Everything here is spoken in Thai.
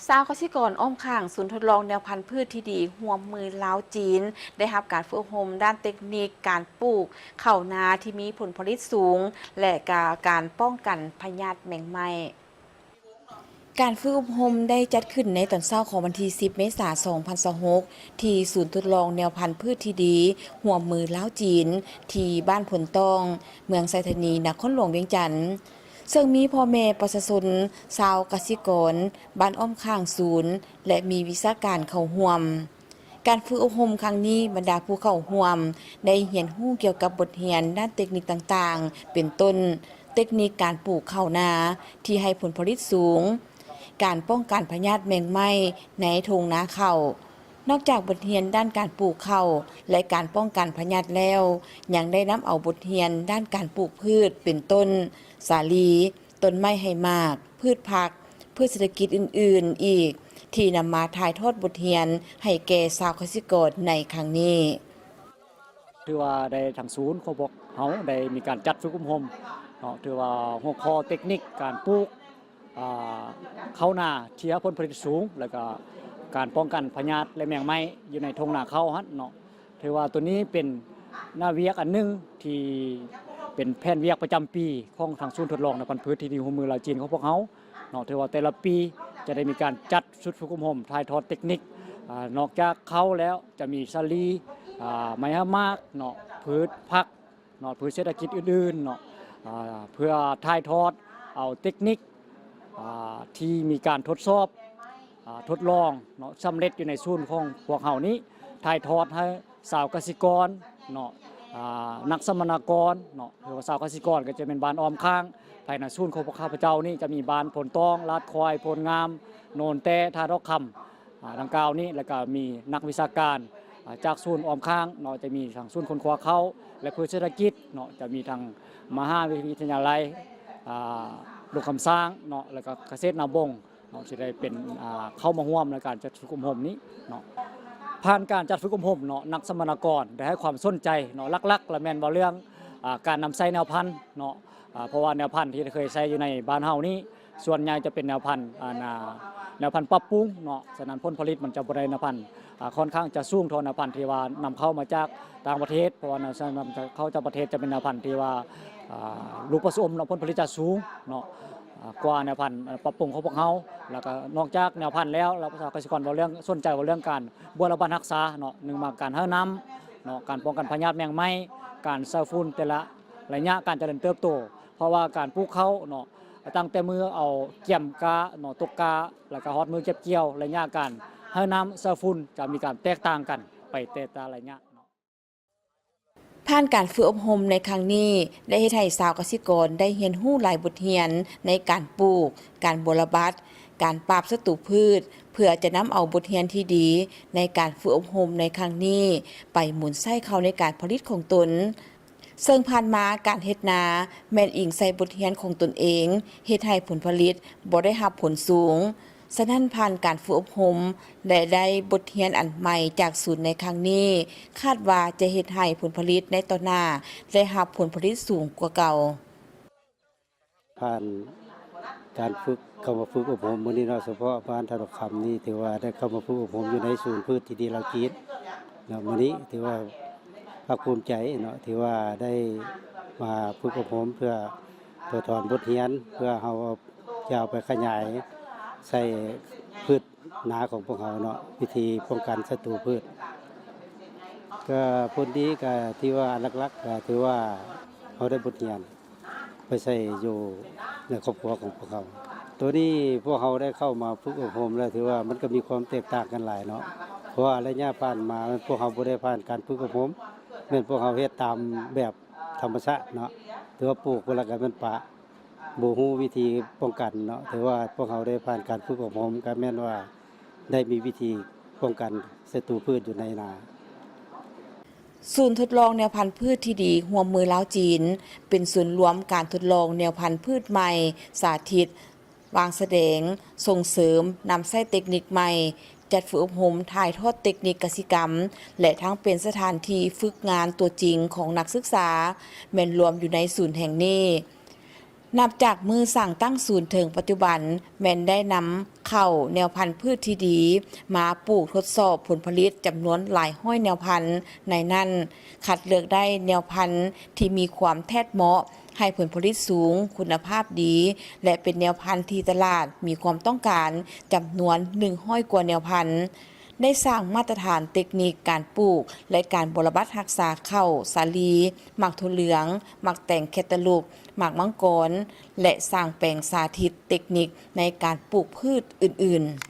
สาวเกษตรกรอ้อมข้างศูนย์ทดลองแนวพันธุ์พืชที่ดีห่วมมือลาวจีนได้รับการฝึกอบรมด้านเทคนิคการปลูกข้าวนาที่มีผลผลิตสูง และการป้องกันพยาธิแมงไหม้การฝึกอบรมได้จัดขึ้นในตอนเช้าของวันที่10 เมษายน 2026ที่ศูนย์ทดลองแนวพันธุ์พืชที่ดีห่วมมือลาวจีนที่บ้านผลตองเมืองไซธานีนครหลวงเวียงจันทน์ซึ่งมีพ่อแม่ประชาชนชาวกสิกรบ้านอ้อมข้างศูนย์และมีวิชาการเข้าร่วมการฝึกอบรมครั้งนี้บรรดาผู้เข้าร่วมได้เรียนรู้เกี่ยวกับบทเรียนด้านเทคนิคต่างๆเป็นต้นเทคนิคการปลูกข้าวนาที่ให้ผลผลิตสูงการป้องกันพยาธิแมงไหม้ในทุ่งนาข้าวนอกจากบทเรียนด้านการปลูกข้าวและการป้องกันพยาธิแล้วยังได้นำเอาบทเรียนด้านการปลูกพืชเป็นต้นสาลีต้นไม้ให้มากพืชผักพืชเศรษฐกิจอื่นๆอีกที่นำมาถ่ายทอดบทเรียนให้แก่ชาวเกษตรกรในครั้งนี้ถือว่าได้ทางศูนย์ของพวกเขาได้มีการจัดฝึกอบรมเนาะถือว่าหัวข้อเทคนิคการปลูกข้าวนาที่ให้ผลผลิตสูงแล้วก็การป้องกันพยาธิและแมงไหม้อยู่ในทงนาข้าวฮั่นเนาะถือว่าตัวนี้เป็นหน้าเวียกอันนึงที่เป็นแผนเวียกประจำปีของทางศูนย์ทดลองในพันธุ์พืชที่ดีหัวมือลาวจีนของพวกเขาเนาะถือว่าแต่ละปีจะได้มีการจัดชุดฝึกอบรมถ่ายทอดเทคนิคนอกจากเขาแล้วจะมีสลีไม้ฮามากเนาะพืชผักเนาะพืชเศรษฐกิจอื่นๆเนาะเพื่อถ่ายทอดเอาเทคนิคที่มีการทดสอบทดลองเนาะสำเร็จอยู่ในศูนย์ของพวกเขานี้ถ่ายทอดให้สาวเกษตรกรเนาะนักสมนากรเนาะหรือว่าสาวเกษตรกรก็จะเป็นบ้านอ้อมข้างภายในศูนย์ของพวกข้าพเจ้านี่จะมีบ้านผลตองลาดคอยผลงามโนนแต่ท่าดอกคำดังกล่าวนี้แล้วก็มีนักวิชาการจากศูนย์อ้อมข้างเนาะจะมีทางศูนย์คนคว้าเขาและพืชเศรษฐกิจเนาะจะมีทางมหาวิทยาลัยลูกคำสร้างเนาะแล้วก็เกษตรนาบงเนาะจะได้เป็นเข้ามาร่วมในการจัดฝึกอบรมนี้เนาะผ่านการจัดฝึกอบรมเนาะนักสมนากรได้ให้ความสนใจเนาะลักๆและแม่นว่าเรื่องการนำใช้แนวพันธุ์เนาะเพราะว่าแนวพันธุ์ที่เคยใช้อยู่ในบ้านเฮานี้ส่วนใหญ่จะเป็นแนวพันธุ์ปรับปรุงเนาะฉะนั้นผลผลิตมันจะบ่ได้แนวพันธุ์ค่อนข้างจะสูงเท่าแนวพันธุ์ที่ว่านำเข้ามาจากต่างประเทศเพราะว่านำเข้าจากประเทศจะเป็นแนวพันธุ์ที่ว่าลูกผสมเนาะผลผลิตจะสูงเนาะกว่าแนวพันธุ์ปรับปรุงของพวกเขาแล้วก็นอกจากแนวพันธุ์แล้วเราเกษตรกรเราเรื่องสนใจว่าเรื่องการบัวระบาดรักษาเนาะหนึ่งมาการให้น้ำเนาะการป้องกันพยาธิแมงไหม้การเซลฟูนแต่ละระยะการเจริญเติบโตเพราะว่าการปลูกเขาเนาะตั้งแต่มือเอาเกี่ยมกาเนาะตกกาแล้วก็ฮอดมือเก็บเกี่ยวระยะการให้น้ำเซลฟูนจะมีการแตกต่างกันไปแต่ละระยะผ่านการฝึกอบรมในครั้งนี้ได้ให้ไทยชาวเกษตรกรได้เรียนรู้หลายบทเรียนในการปลูกการบรบัดการปราบศัตรูพืชเพื่อจะนำเอาบทเรียนที่ดีในการฝึกอบรมในครั้งนี้ไปหมุนใส่เข้าในการผลิตของตนซึ่งผ่านมาการเฮ็ดนาแม่นอิงใส่บทเรียนของตนเองเฮ็ดให้ผลผลิตบ่ได้รับผลสูงฉะนั้นผ่านการฝึกอบรมและได้บทเรียนอันใหม่จากศูนย์ในครั้งนี้คาดว่าจะเฮ็ดให้ผลผลิตในต่อหน้าได้รับผลผลิตสูงกว่าเก่าผ่านการฝึกเข้ามาฝึกอบรมมื้อนี้เนาะเฉพาะบ้านท่าดอกคำนี่ถือว่าได้เข้ามาฝึกอบรมอยู่ในศูนย์พืชที่ดีลาวจีนเนาะมื้อนี้ถือว่าภาคภูมิใจเนาะที่ว่าได้มาฝึกอบรมเพื่อถอนบทเรียนเพื่อเฮาจะเอาไปขยายใส่พืชนาของพวกเราเนาะวิธีป้องกันศัตรูพืชก็ผลดีก็ที่ว่าหลักๆก็ถือว่าเฮาได้บทเรียนไปใส่อยู่ในครอบครัวของพวกเราตัวนี้พวกเราได้เข้ามาฝึกอบรมแล้วถือว่ามันก็มีความแตกต่างกันหลายเนาะเพราะว่าระยะผ่านมาพวกเราบ่ได้ผ่านการฝึกอบรมแม่นพวกเราเฮ็ดตามแบบธรรมชาติเนาะถือว่าปลูกแล้วก็มันปะบ่ฮู้วิธีป้องกันเนาะถือว่าพวกเราได้ผ่านการฝึกอบรมก็แม่นว่าได้มีวิธีป้องกันศัตรูพืชอยู่ในนาศูนย์ทดลองแนวพันธุ์พืชที่ดีร่วมมือลาวจีนเป็นศูนย์รวมการทดลองแนวพันธุ์พืชใหม่สาธิตวางแสดงส่งเสริมนำใช้เทคนิคใหม่จัดฝึกอบรมถ่ายทอดเทคนิคกสิกรรมและทั้งเป็นสถานที่ฝึกงานตัวจริงของนักศึกษาแม่นรวมอยู่ในศูนย์แห่งนี้ นับจากมือสั่งตั้งศูนย์ถึงปัจจุบันแม่นได้นำเข้าแนวพันธุ์พืชที่ดีมาปลูกทดสอบผลผลิตจำนวนหลายห้อยแนวพันธุ์ในนั้นคัดเลือกได้แนวพันธุ์ที่มีความแทดเหมาะให้ผลผลิตสูงคุณภาพดีและเป็นแนวพันธุ์ที่ตลาดมีความต้องการจำนวน100 กว่าแนวพันธุ์ได้สร้างมาตรฐานเทคนิคการปลูกและการบรบัดรักษาข้าวสาลีหมักถั่วเหลืองหมักแต่งแคตาลูกหมักมังกรและสร้างแปลงสาธิตเทคนิคในการปลูกพืชอื่นๆ